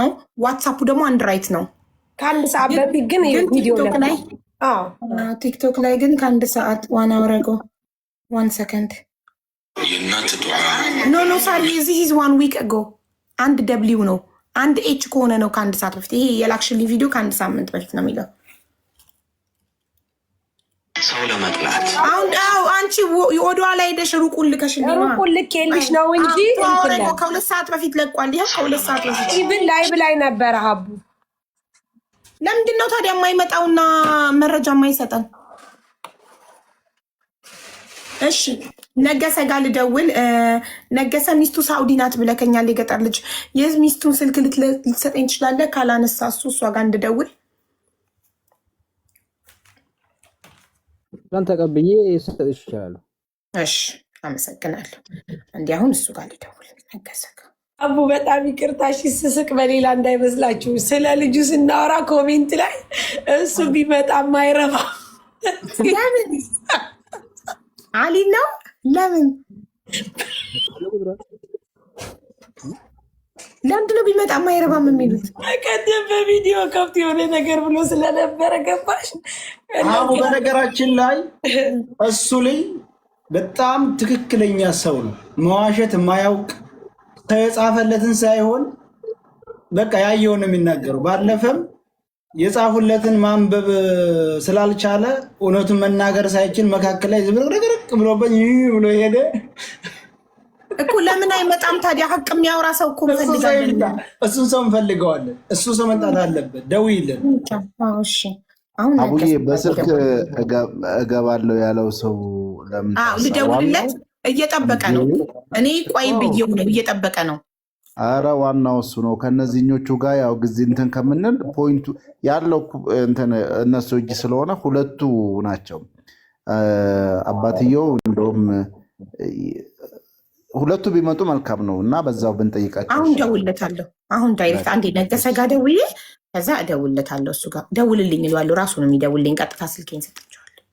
ነው ዋትስአፑ ደግሞ አንድራይት ነው ከአንድ ሰዓት በፊት ግን ቪዲዮ ላይ ቲክቶክ ላይ ግን ከአንድ ሰዓት ዋን አወር አጎ 1 ሰከንድ ኖ ሳሪ this is 1 week ago አንድ ደብሊው ነው አንድ ኤች ከሆነ ነው ከአንድ ሰዓት በፊት ይሄ የላክሽልኝ ቪዲዮ ከአንድ ሳምንት በፊት ነው የሚለው ሰው ለመጥላት አሁን አንቺ ወደዋ ላይ ሄደሽ ሩቁን ልከሽልኝ ሩቁን ልኬልሽ ነው እንጂ ከሁለት ሰዓት በፊት ለቋል ይሄ ከሁለት ሰዓት በፊት ኢቭን ላይቭ ላይ ነበር ሀቡ ለምንድን ነው ታዲያ የማይመጣውና መረጃ የማይሰጠን እሺ ነገሰ ጋር ልደውል ነገሰ ሚስቱ ሳውዲ ናት ብለከኛል የገጠር ልጅ የሚስቱን ስልክ ልትሰጠኝ ትችላለህ ካላነሳ እሷ ጋር እንድደውል ያን ተቀብዬ ሰጥሽ ይችላል እሺ አመሰግናለሁ እንዴ አሁን እሱ ጋር ልደውል ነገሰ አቡ በጣም ይቅርታሽ ስስቅ በሌላ እንዳይመስላችሁ ስለ ልጁ ስናወራ ኮሜንት ላይ እሱ ቢመጣ ማይረባ ለምን አሊ ነው ለምን ለምንድነው ቢመጣ ማይረባም የሚሉት ቀደም በቪዲዮ ከብት የሆነ ነገር ብሎ ስለነበረ ገባሽ አቡ በነገራችን ላይ እሱ ላይ በጣም ትክክለኛ ሰው ነው መዋሸት የማያውቅ ተጻፈለትን ሳይሆን በቃ ያየውን ነው የሚናገረው ባለፈም የጻፉለትን ማንበብ ስላልቻለ እውነቱን መናገር ሳይችል መካከል ላይ ዝብርቅርቅ ብሎበኝ ብሎ ሄደ እኮ ለምን አይመጣም ታዲያ ሀቅ የሚያወራ ሰው እኮ እንፈልጋለን እሱን ሰው እንፈልገዋለን እሱ ሰው መምጣት አለበት ደውይልን እሺ አሁን አቡዬ በስልክ እገባለሁ ያለው ሰው ለምን ልደውልለት እየጠበቀ ነው እኔ ቆይ ብዬው ነው እየጠበቀ ነው አረ ዋናው እሱ ነው ከነዚህኞቹ ጋር ያው ጊዜ እንትን ከምንል ፖይንቱ ያለው እንትን እነሱ እጅ ስለሆነ ሁለቱ ናቸው አባትየው እንደውም ሁለቱ ቢመጡ መልካም ነው እና በዛው ብንጠይቃቸው አሁን ደውልለታለሁ አሁን ዳይሬክት አንዴ ነገሰ ጋር ደውዬ ከዛ እደውልለታለሁ እሱ ጋር ደውልልኝ ይሏል ራሱ ነው የሚደውልልኝ ቀጥታ ስልኬን ሰጥቻለሁ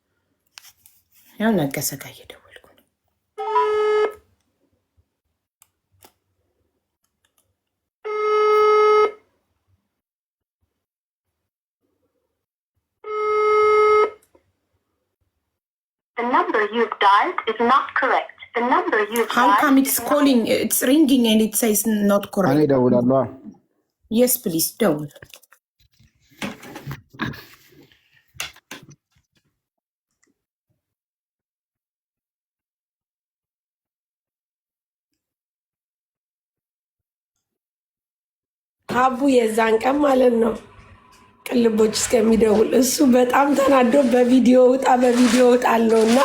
ያው ነገሰ ጋር እየደወልኩ ነው The number you've dialed is not correct. The number you've How dialed come it's calling? It's ringing and it says not correct. እኔ እደውላለሁ Yes, please, ደውል ሀቡ የዛን ቀን ማለት ነው ቅልቦች እስከሚደውል እሱ በጣም ተናዶ በቪዲዮ ውጣ አለውና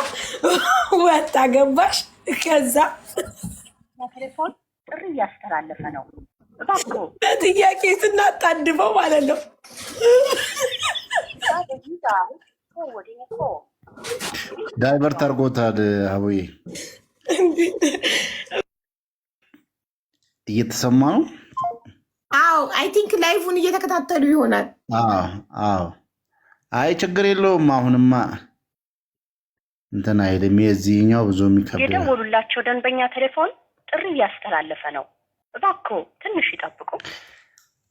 ወጣ ገባሽ ከዛ ቴሌፎን ጥሪ እያስተላለፈ ነው በጥያቄ ስናጣድፈው ማለት ነው ዳይቨርት አድርጎታል አቡዬ እየተሰማ ነው አዎ አይ ቲንክ ላይቭን እየተከታተሉ ይሆናል አዎ አይ ችግር የለውም አሁንማ እንትን አይልም የዚህኛው ብዙ የሚከብድ የደወሉላቸው ደንበኛ ቴሌፎን ጥሪ እያስተላለፈ ነው እባክዎ ትንሽ ይጠብቁ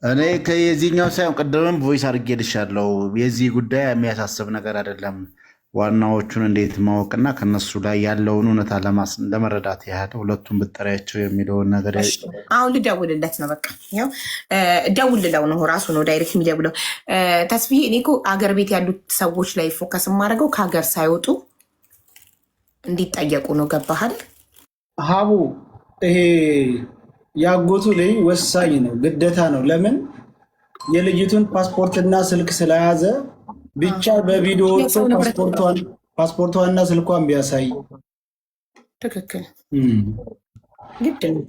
እኔ ከየዚህኛው ሳይሆን ቀደምም ቮይስ አድርጌልሻለሁ የዚህ ጉዳይ የሚያሳስብ ነገር አይደለም ዋናዎቹን እንዴት ማወቅና ከነሱ ላይ ያለውን እውነታ ለመረዳት ያህል ሁለቱም ብጠሪያቸው የሚለውን ነገር አሁን ልደውልለት ነው በቃ ያው ደውልለው ነው ራሱ ነው ዳይሬክት የሚደውለው ተስፋዬ እኔ እኮ አገር ቤት ያሉት ሰዎች ላይ ፎከስ የማደርገው ከሀገር ሳይወጡ እንዲጠየቁ ነው ገባሃል ሀቡ ይሄ ያጎቱ ላይ ወሳኝ ነው ግዴታ ነው ለምን የልጅቱን ፓስፖርትና ስልክ ስለያዘ ብቻ በቪዲዮ ፓስፖርቷንና ስልኳን ቢያሳይ ትክክል ግድ ነው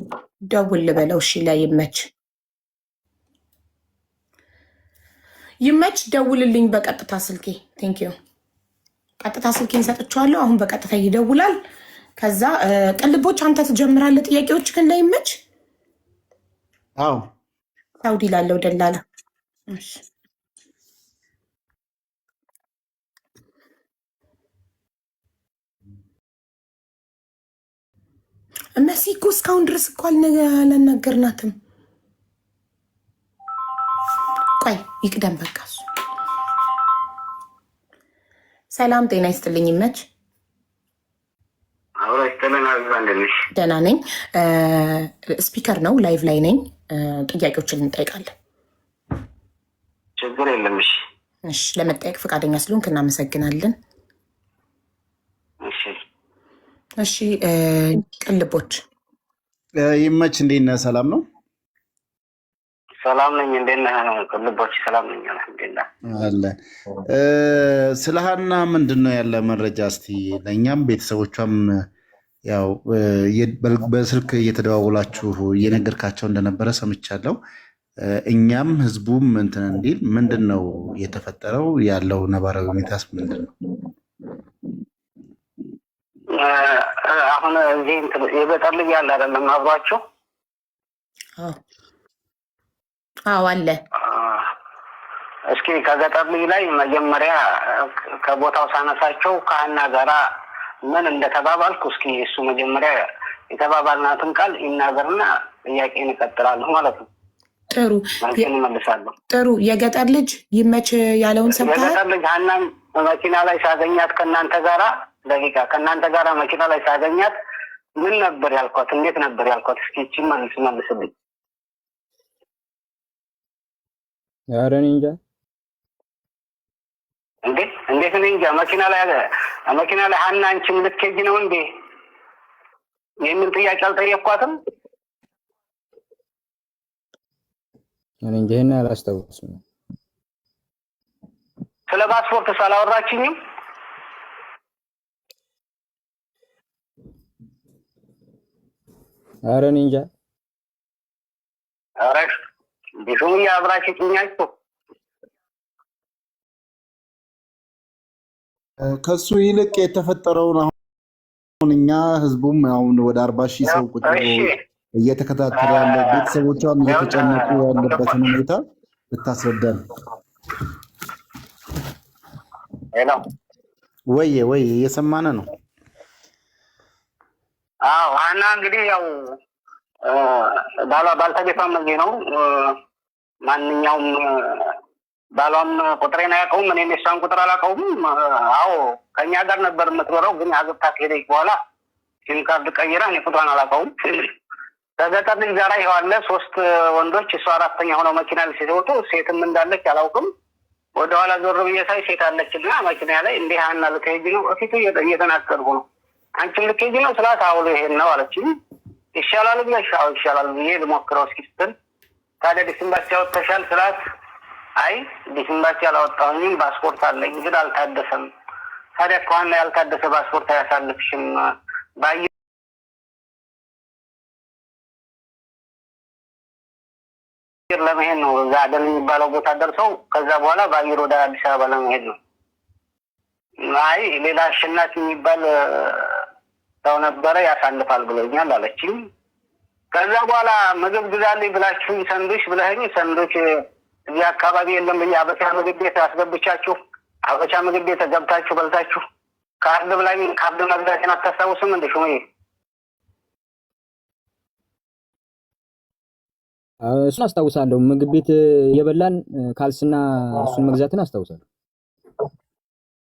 ደውል ልበለው እሺ ላይ ይመች ደውልልኝ በቀጥታ ስልኬ ቴንኪዩ ቀጥታ ስልኬን ሰጥቼዋለሁ አሁን በቀጥታ ይደውላል ከዛ ቅልቦች አንተ ትጀምራለህ ጥያቄዎች ግን ላይ ይመች አዎ ሳውዲ ላለው ደላላ እሺ እነዚህ እኮ እስካሁን ድረስ እኮ አልነገርናትም ቆይ ይቅደም በቃ እሱ። ሰላም ጤና ይስጥልኝ። ይመች ደህና ነኝ። ስፒከር ነው፣ ላይቭ ላይ ነኝ። ጥያቄዎችን እንጠይቃለን። ችግር የለም። እሺ፣ ለመጠየቅ ፈቃደኛ ስለሆንክ እናመሰግናለን። እሺ፣ ቅልቦች ይመች፣ እንዴት ነህ? ሰላም ነው? ሰላም ነኝ። እንዴት ነህ? ቅልቦች ሰላም ነኝ። አልሐምዱሊላህ አለን። ስለ ሀና ምንድን ነው ያለ መረጃ? እስቲ ለእኛም ቤተሰቦቿም ያው በስልክ እየተደዋወላችሁ እየነገርካቸው እንደነበረ ሰምቻለሁ። እኛም ህዝቡም እንትን እንዲል ምንድን ነው የተፈጠረው? ያለው ነባራዊ ሁኔታስ ምንድን ነው? አሁን እዚህ የገጠር ልጅ ያለ አይደለም አብሯቸው? አዎ አለ። እስኪ ከገጠር ልጅ ላይ መጀመሪያ ከቦታው ሳነሳቸው ከሀና ጋራ ምን እንደተባባልኩ እስኪ እሱ መጀመሪያ የተባባልናትን ቃል ይናገርና ጥያቄን እቀጥላለሁ ማለት ነው። ጥሩ እመልሳለሁ። ጥሩ። የገጠር ልጅ ይመች ያለውን ሰምተሃል? የገጠር ልጅ ሀናን መኪና ላይ ሳገኛት ከእናንተ ጋራ ከእናንተ ጋራ መኪና ላይ ሳገኛት ምን ነበር ያልኳት? እንዴት ነበር ያልኳት? እስኪ እቺ መልስልኝ። ኧረ እኔ እንጃ። እንዴት እኔ እንጃ። መኪና ላይ ሀና አንቺም ልትሄጂ ነው እንዴ የሚል ጥያቄ አልጠየኳትም? እኔ እንጃ፣ ይሄን አላስታውስም። ስለ ፓስፖርት ሳላወራችኝም? ኧረ እኔ እንጃ። አረሽ ቢሹም ያብራችኛችሁ ከሱ ይልቅ የተፈጠረውን አሁን እኛ ህዝቡም አሁን ወደ 40,000 ሰው ቁጭ እየተከታተለ ያለ ቤተሰቦቿም እየተጨነቁ ያለበትን ሁኔታ ልታስረዳን። ሄሎ፣ ወይ እየሰማነ ነው? አዎ ሀና እንግዲህ ያው ባልተቤቷም እዚህ ነው። ማንኛውም ባሏም ቁጥሬን አያውቀውም፣ እኔም የሷን ቁጥር አላውቀውም። አዎ ከኛ ጋር ነበር የምትኖረው፣ ግን አግብታ ከሄደች በኋላ ሲም ካርድ ቀይራ እኔ ቁጥሯን አላውቀውም። ከገጠር ልጅ ጋር ይኸዋለ 3 ወንዶች፣ እሷ 4ኛ ሆነው መኪና ላይ ሲወጡ ሴትም እንዳለች አላውቅም። ወደኋላ ዞር ብዬ ሳይ ሴት አለችና መኪና ላይ እንዴ ሀና ልትሄጂ ነው? እፊቱ እየተናገርኩ ነው። አንቺም ልትሄጂ ነው ስላት አውሎ ይሄን ነው አለችኝ። ይሻላል ብለሽ? አዎ ይሻላል ብዬ ልሞክረው እስኪ ስትል ታዲያ ዲስምባሲ ያወጣሻል ስላት አይ ዲስምባሲ አላወጣሁኝም፣ ፓስፖርት አለኝ ግን አልታደሰም። ታዲያ ከዋና ያልታደሰ ፓስፖርት አያሳልፍሽም። በአየር ለመሄድ ነው። እዛ አደል የሚባለው ቦታ ደርሰው ከዛ በኋላ በአየር ወደ አዲስ አበባ ለመሄድ ነው። አይ ሌላ አሸናፊ የሚባል ሰው ነበረ ያሳልፋል ብሎኛል አለችኝ። ከዛ በኋላ ምግብ ግዛልኝ ብላችሁ ሰንዶች ብለኸኝ ሰንዶች እዚህ አካባቢ የለም ብዬ አበሻ ምግብ ቤት አስገብቻችሁ አበሻ ምግብ ቤት ገብታችሁ በልታችሁ ካርድ ብላኝ ካርድ መግዛትን አታስታውስም እንደ ሹሜ? እሱን አስታውሳለሁ። ምግብ ቤት የበላን ካልስና እሱን መግዛትን አስታውሳለሁ።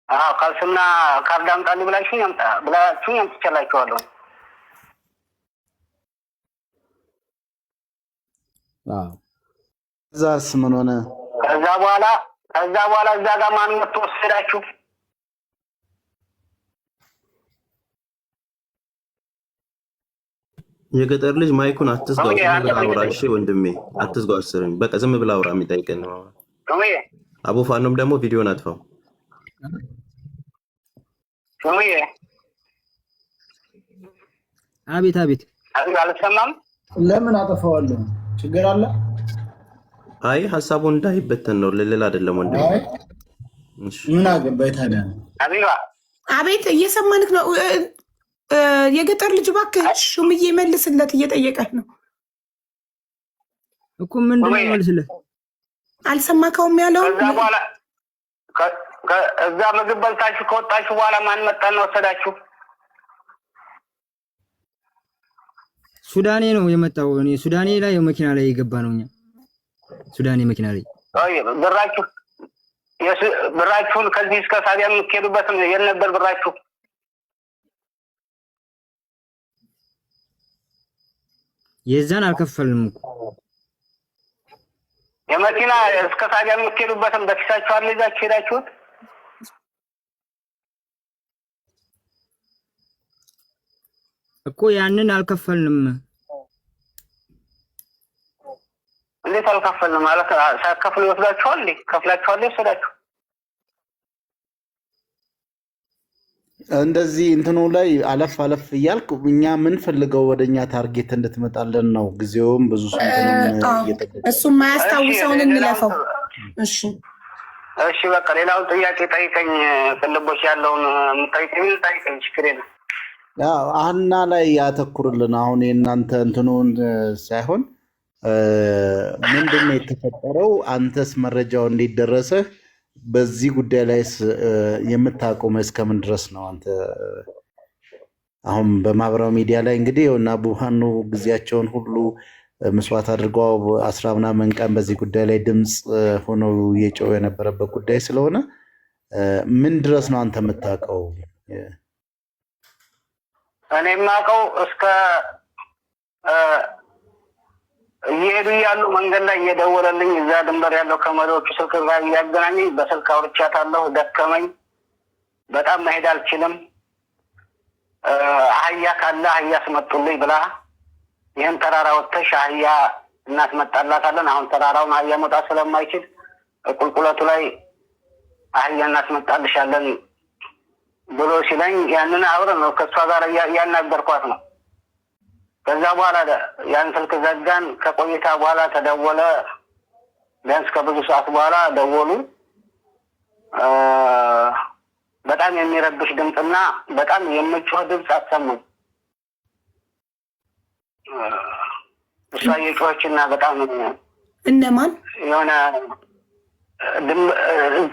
አዎ ካልስና ካርድ አምጣልኝ ብላችሁ አምጥቼላችኋለሁ። አዎ እዛስ ምን ሆነ? ከዛ በኋላ እዛ ጋር ማን መጥቶ ወሰዳችሁ? የገጠር ልጅ ማይኩን አትዝጋው፣ ዝም ብለህ አውራ። እሺ ወንድሜ አትዝጋው፣ አስርኝ በቃ ዝም ብለህ አውራ። የሚጠይቀን ነው። አቡ ፋኖም ደግሞ ቪዲዮን አጥፋው። አቤት አቤት፣ አልሰማም። ለምን አጠፋዋለሁ? ችግር አለ? አይ ሀሳቡን እንዳይበተን ነው፣ ልልል አይደለም ወንድሜ። ምን አገባኝ ታዲያ? አቤት፣ እየሰማንክ ነው። የገጠር ልጅ እባክህ ሹምዬ መልስለት፣ እየጠየቀህ ነው እኮ። ምንድን ነው መልስለት? አልሰማከውም ያለው? እዛ ምግብ በልታችሁ ከወጣችሁ በኋላ ማን መጣና ወሰዳችሁ? ሱዳኔ ነው የመጣው። እኔ ሱዳኔ ላይ መኪና ላይ የገባ ነው። እኛ ሱዳኔ መኪና ላይ ብራችሁን ከዚህ እስከ ሳቢያ የምትሄዱበት የት ነበር ብራችሁ? የዛን አልከፈልንም እኮ የመኪና እስከ ሳቢያ የምትሄዱበትን በፊታችሁ አለ ይዛችሁ ሄዳችሁት እኮ ያንን አልከፈልንም። እንዴት አልከፈልንም? ማለት ሳከፍሉ ይወስዳችኋል እንዴ? ከፍላችኋል ይወስዳችሁ? እንደዚህ እንትኑ ላይ አለፍ እያልክ እኛ ምን ፈልገው ወደኛ ታርጌት እንድትመጣለን ነው። ጊዜውም ብዙ እሱም ማያስታውሰውን እንለፈው። እሺ በቃ ሌላውን ጥያቄ ጠይቀኝ። ቅልቦች ያለውን ጠይቀኝ። ችግር የለም። ሀና ላይ ያተኩርልን። አሁን የእናንተ እንትኑን ሳይሆን ምንድነው የተፈጠረው? አንተስ መረጃው እንዴት ደረሰህ? በዚህ ጉዳይ ላይ የምታቆመ እስከምን ድረስ ነው? አንተ አሁን በማህበራዊ ሚዲያ ላይ እንግዲህ እና ቡሃኑ ጊዜያቸውን ሁሉ መስዋዕት አድርገው 10 ምናምን ቀን በዚህ ጉዳይ ላይ ድምፅ ሆነው እየጮሁ የነበረበት ጉዳይ ስለሆነ ምን ድረስ ነው አንተ የምታውቀው? እኔ የማውቀው እስከ እየሄዱ ያሉ መንገድ ላይ እየደወለልኝ እዛ ድንበር ያለው ከመሪዎቹ ስልክ ጋር እያገናኘኝ በስልክ አውርቻታለሁ። ደከመኝ፣ በጣም መሄድ አልችልም፣ አህያ ካለ አህያ አስመጡልኝ ብላ ይህን ተራራ ወጥተሽ አህያ እናስመጣላታለን። አሁን ተራራውን አህያ መውጣት ስለማይችል ቁልቁለቱ ላይ አህያ እናስመጣልሻለን ብሎ ሲለኝ ያንን አብረን ነው ከእሷ ጋር እያናገርኳት ነው። ከዛ በኋላ ያን ስልክ ዘጋን። ከቆይታ በኋላ ተደወለ። ቢያንስ ከብዙ ሰዓት በኋላ ደወሉ። በጣም የሚረብሽ ድምፅና በጣም የሚጮህ ድምፅ አሰማኝ። እሷ እየጮኸችና በጣም እነማን የሆነ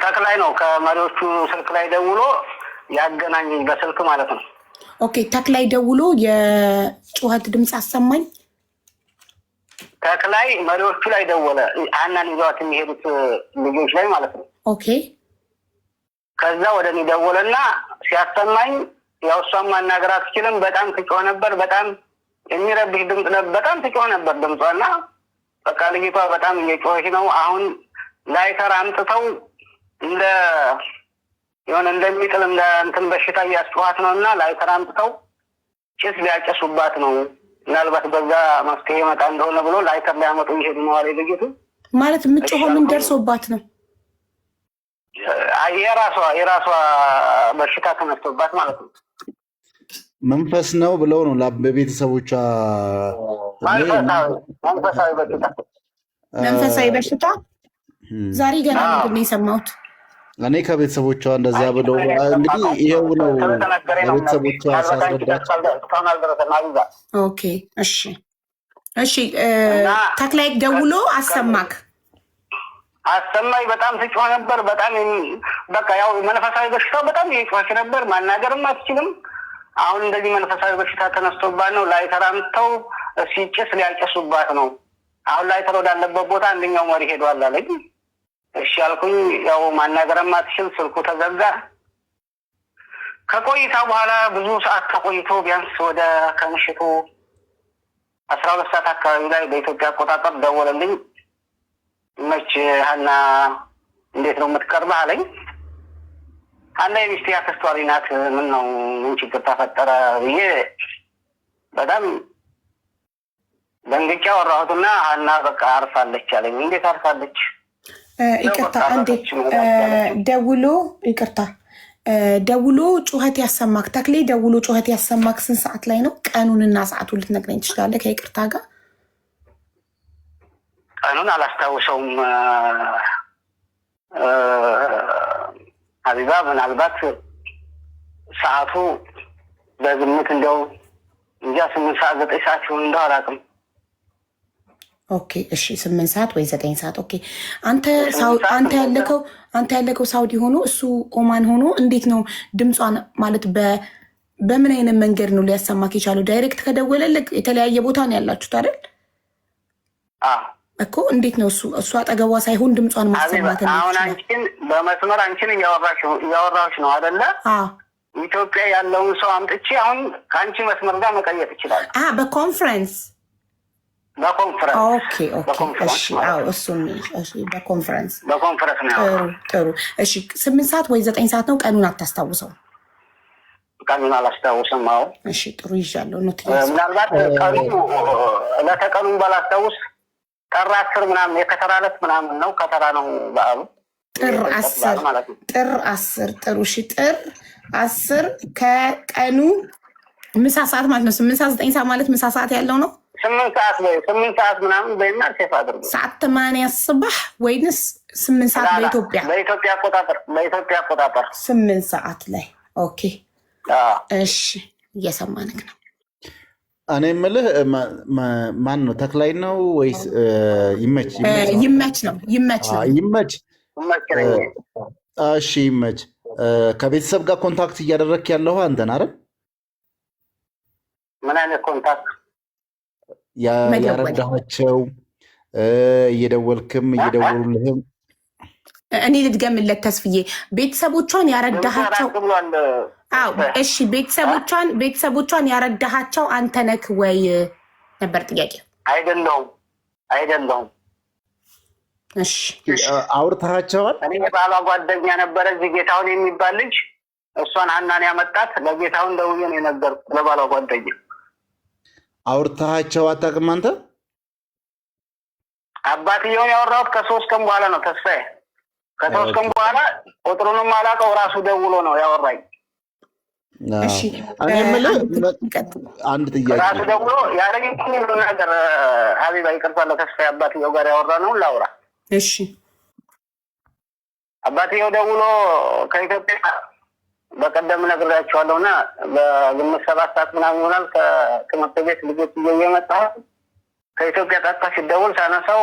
ተክላይ ነው ከመሪዎቹ ስልክ ላይ ደውሎ ያገናኝ በስልክ ማለት ነው። ኦኬ፣ ተክላይ ደውሎ የጩኸት ድምፅ አሰማኝ። ተክላይ መሪዎቹ ላይ ደወለ፣ ሀናን ይዘዋት የሚሄዱት ልጆች ላይ ማለት ነው። ኦኬ፣ ከዛ ወደ እኔ ደወለና ሲያሰማኝ ያው እሷን ማናገር አትችልም። በጣም ትጮህ ነበር። በጣም የሚረብሽ ድምፅ ነበር። በጣም ትጮህ ነበር ድምጿና በቃ ልጅቷ በጣም እየጮኸች ነው። አሁን ላይተር አምጥተው እንደ የሆነ እንደሚጥል እንደ እንትን በሽታ እያስጨዋት ነው እና ላይተር አምጥተው ጭስ ሊያጨሱባት ነው። ምናልባት በዛ መፍትሄ መጣ እንደሆነ ብሎ ላይተር ሊያመጡ ይሄዱ ነው አለ ልጅቱ። ማለት የምትጮኸው ምን ደርሶባት ነው? የራሷ በሽታ ተነስቶባት ማለት ነው። መንፈስ ነው ብለው ነው በቤተሰቦቿ መንፈሳዊ በሽታ ዛሬ ገና ነው የሰማሁት። እኔ ከቤተሰቦቿ እንደዚያ ብለው እንግዲህ ይሄው ነው ቤተሰቦቿ ሲያስረዳቸው። ኦኬ፣ እሺ ተክላይ ደውሎ አሰማኝ። በጣም ትጮህ ነበር። በጣም በቃ ያው መንፈሳዊ በሽታው በጣም እየጮኸች ነበር። ማናገርም አትችልም። አሁን እንደዚህ መንፈሳዊ በሽታ ተነስቶባት ነው። ላይተር አምጥተው ሲጭስ ሊያጨሱባት ነው። አሁን ላይተር ወዳለበት ቦታ አንደኛው መሪ ሄዷል አለኝ። እሺ አልኩኝ። ያው ማናገርም አትችል፣ ስልኩ ተዘጋ። ከቆይታ በኋላ ብዙ ሰዓት ተቆይቶ ቢያንስ ወደ ከምሽቱ 12 ሰዓት አካባቢ ላይ በኢትዮጵያ አቆጣጠር ደወለልኝ። መች ሀና እንዴት ነው የምትቀርበህ አለኝ። ሀና የሚስቴ አክስቷ ልጅ ናት። ምን ነው ምን ችግር ተፈጠረ ብዬ በጣም ደንግጬ አወራሁትና ሀና በቃ አርፋለች አለኝ። እንዴት አርፋለች? ይቅርታ አንዴ ደውሎ ጩኸት ያሰማክ ተክሌ ደውሎ ጩኸት ያሰማክ ስንት ሰዓት ላይ ነው? ቀኑንና ሰዓቱን ልትነግረኝ ትችላለህ? ከይቅርታ ጋር ቀኑን አላስታውሰውም ሀቢባ። ምናልባት ሰዓቱ በግምት እንዲያው እንጃ 8 ሰዓት 9 ሰዓት ሲሆን እንደው አላውቅም። ኦኬ እሺ 8 ሰዓት ወይ 9 ሰዓት። ኦኬ አንተ ያለከው ሳውዲ ሆኖ እሱ ኦማን ሆኖ እንዴት ነው ድምጿን ማለት በምን አይነት መንገድ ነው ሊያሰማክ የቻለው? ዳይሬክት ከደወለልክ የተለያየ ቦታ ነው ያላችሁት አይደል? እኮ እንዴት ነው እሱ አጠገቧ ሳይሆን ድምጿን ማሰማት ነው? አሁን አንቺን በመስመር አንቺን እያወራሽ ነው አይደለ? ኢትዮጵያ ያለውን ሰው አምጥቼ አሁን ከአንቺ መስመር ጋር መቀየጥ ይችላል። በኮንፈረንስ በኮንፈረንስ ነው። ጥሩ። እሺ 8 ሰዓት ወይ 9 ሰዓት ነው? ቀኑን አታስታውሰው? ቀኑን አላስታውስም። አዎ እሺ ጥሩ ይዣለሁ ነው። ምናልባት ቀኑን ባላስታውስ ጥር 10 ምናምን የከተራ ዕለት ምናምን ነው። ከተራ ነው በዓሉ ጥር 10 ጥሩ። እሺ ጥር 10 ከቀኑ ምሳ ሰዓት ማለት ነው። 8 ሰዓት 9 ሰዓት ማለት ምሳ ሰዓት ያለው ነው። 8 ሰዓት ምናምን በይና ሴፍ አድርጉ። ሰዓት 8 ስባህ ወይንስ 8 ሰዓት በኢትዮጵያ አቆጣጠር 8 ሰዓት ላይ ኦኬ። እሺ እየሰማንክ ነው። እኔ የምልህ ማን ነው? ተክላይ ነው ወይስ ይመች? ይመች ነው። እሺ ይመች። ከቤተሰብ ጋር ኮንታክት እያደረግክ ያለው አንተን አይደል? ምን አይነት ኮንታክት? ያረዳሃቸው እየደወልክም እየደወሉልህም? እኔ ልድገምለት ተስፍዬ፣ ቤተሰቦቿን ያረዳሃቸው? እሺ ቤተሰቦቿን ያረዳሃቸው አንተ ነክ ወይ ነበር ጥያቄ? አይደለሁም። እሺ አውርተሃቸዋል? እኔ የባሏ ጓደኛ ነበረ እዚህ ጌታሁን የሚባል ልጅ፣ እሷን ሀናን ያመጣት ለጌታሁን ደውዬ ነው የነገርኩት ለባሏ ጓደኛ። አውርተሃቸው አታውቅም አንተ? አባትየውን ያወራሁት ከ3 ቀን በኋላ ነው ተስፋዬ። ከ3 ቀን በኋላ ቁጥሩንም አላውቀው ራሱ ደውሎ ነው ያወራኝ። እሺ እኔ የምልህ አንድ ጥያቄ ራሱ ደውሎ ያለኝ ሁሉ ነገር ሀቢባ ይቅርታ ለተስፋዬ አባትየው ጋር ያወራ ነው ላውራ። እሺ አባትየው ደውሎ ከኢትዮጵያ በቀደም ነግሬያቸዋለሁና በግምት 7 ሰዓት ምናምን ይሆናል ከትምህርት ቤት ልጆች እየመጣ ከኢትዮጵያ ቀጥታ ሲደውል ሳነሳው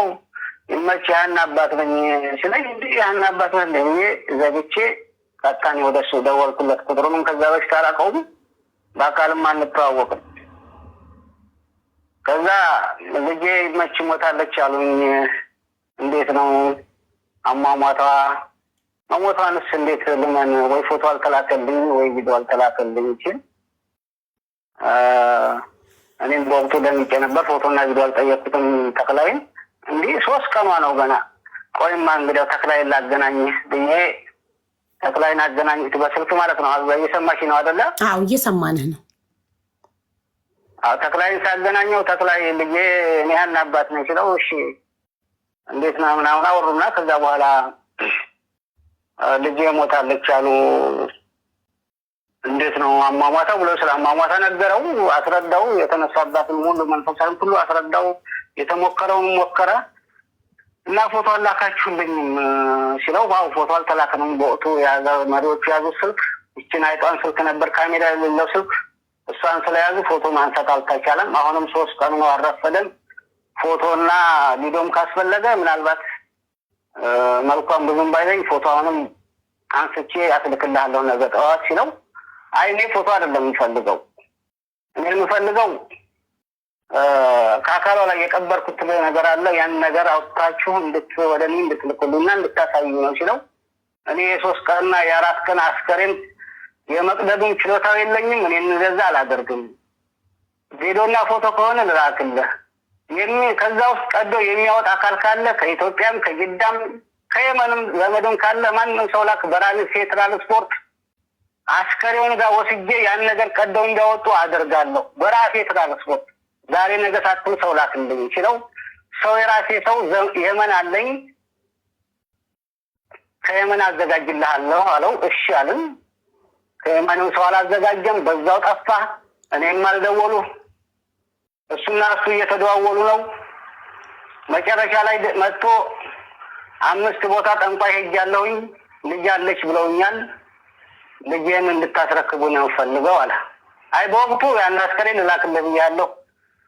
ይመች ያን አባት ነኝ ሲለኝ ያን አባት ነኝ ዘግቼ ቀጥታኔ ወደሱ ደወልኩለት። ቁጥሩንም ከዛ በፊት አላውቀውም፣ በአካልም አንተዋወቅም። ከዛ ልጄ ይመች ሞታለች አሉኝ። እንዴት ነው አሟሟቷ? መሞቷንስ እንዴት ልመን? ወይ ፎቶ አልተላከልኝ ወይ ቪዲዮ አልተላከልኝ ይችል እኔም በወቅቱ ደምጬ ነበር። ፎቶና ቪዲዮ አልጠየቅኩትም ተክላይን። እንዲህ 3 ቀኗ ነው ገና። ቆይማ እንግዲያው ተክላይን ላገናኝህ ብዬ ተክላይን አገናኝት በስልክ ማለት ነው። እየሰማሽ ነው አይደለ? አዎ እየሰማንህ ነው። ተክላይን ሳገናኘው ተክላይ ልጄ እኔ ያን አባት ነኝ ሲለው እሺ እንዴት ነው ምናምን አወሩና ከዛ በኋላ ልጄ ሞታለች አሉ። እንዴት ነው አሟሟታ ብሎ ስለ አሟሟታ ነገረው፣ አስረዳው። የተነሳባትን ሁሉ መንፈሳዊ ሁሉ አስረዳው። የተሞከረውን ሞከረ እና ፎቶ አላካችሁልኝም ሲለው ዋው ፎቶ አልተላከንም። በወቅቱ መሪዎቹ ያዙት ስልክ ይችን አይጧን ስልክ ነበር ካሜራ የሌለው ስልክ፣ እሷን ስለያዙ ፎቶ ማንሳት አልተቻለም። አሁንም 3 ቀን ነው አረፈደን። ፎቶና ቪዲዮም ካስፈለገ ምናልባት መልኳም ብዙም ባይለኝ ፎቶ አሁንም አንስቼ አስልክልሃለሁ ነገ ጠዋት ሲለው አይ እኔ ፎቶ አይደለም የምፈልገው፣ እኔ የምፈልገው ከአካሏ ላይ የቀበርኩት ነገር አለ፣ ያን ነገር አውጥታችሁ ወደ እኔ እንድትልኩልኝና እንድታሳዩ ነው ሲለው እኔ የ3 ቀንና የ4 ቀን አስከሬን የመቅደዱን ችሎታው የለኝም፣ እኔ እንደዛ አላደርግም። ቪዲዮና ፎቶ ከሆነ ልላክልህ፣ ከዛ ውስጥ ቀዶ የሚያወጣ አካል ካለ ከኢትዮጵያም ከጅዳም ከየመንም ዘመድም ካለ ማንም ሰው ላክ፣ በራሴ ትራንስፖርት አስከሬውን ጋር ወስጄ ያን ነገር ቀደው እንዲያወጡ አደርጋለሁ በራሴ ትራንስፖርት። ዛሬ ነገ ሳትል ሰው ላክልኝ ሲለው ሰው የራሴ ሰው የመን አለኝ ከየመን አዘጋጅልሃለሁ አለው። እሺ አልን። ከየመንም ሰው አላዘጋጀም፣ በዛው ጠፋ። እኔም አልደወሉ፣ እሱና እሱ እየተደዋወሉ ነው። መጨረሻ ላይ መጥቶ 5 ቦታ ጠንቋይ ሄጃለሁኝ ልጅ አለች ብለውኛል፣ ልጄን እንድታስረክቡ ነው ፈልገው አለ። አይ በወቅቱ ያን አስከሬን ልላክልህ ብያለሁ፣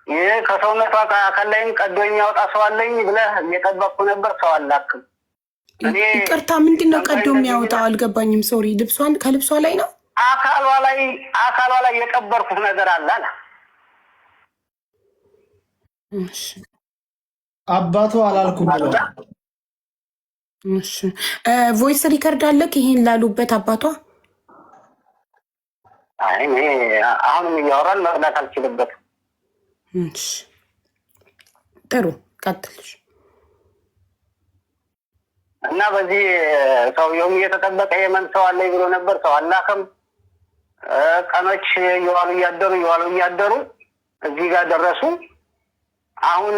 ይህ ከሰውነቷ አካል ላይም ቀዶ የሚያወጣ ሰው አለኝ ብለህ እየጠበቅኩ ነበር፣ ሰው አላክም። ይቅርታ ምንድን ነው ቀዶ የሚያወጣው? አልገባኝም። ሶሪ ልብሷን ከልብሷ ላይ ነው አካሏ ላይ የቀበርኩት ነገር አለ አለ። አባቱ አላልኩም ብሏል። እሺ ቮይስ ሪከርድ አለክ ይሄን ላሉበት አባቷ? አይ እኔ አሁንም እያወራን መርዳት አልችልበትም። እሺ ጥሩ ቀጥልሽ። እና በዚህ ሰውየውም እየተጠበቀ የመን ሰው አለ ብሎ ነበር። ሰው አላከም። ቀኖች እየዋሉ እያደሩ እዚህ ጋር ደረሱ። አሁን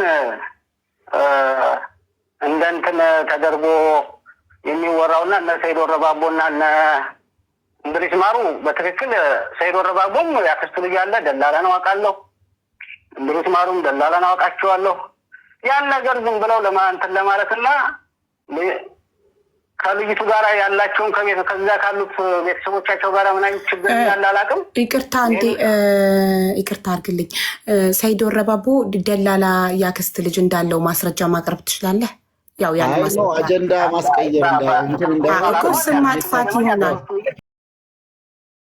እንደ እንትን ተደርጎ የሚወራውና እነ ሰይድ ወረባቦና እነ እንድሪስ ማሩ በትክክል ሰይድ ወረባቦም ያክስቱ ልጅ አለ ደላላ ነው አውቃለሁ። እንድሪስ ማሩም ደላላ ነው አውቃቸዋለሁ። ያን ነገር ዝም ብለው ለማንተን ለማለትና ከልጅቱ ጋር ያላቸውን ከዛ ካሉት ቤተሰቦቻቸው ጋር ምን አይነት ችግር እንዳለ አላውቅም። ይቅርታ እንዴ ይቅርታ አድርግልኝ። ሰይድ ወረባቦ ደላላ ያክስት ልጅ እንዳለው ማስረጃ ማቅረብ ትችላለህ? ያው ያን አጀንዳ ማስቀየር እንትን ስም ማጥፋት ይሆናል።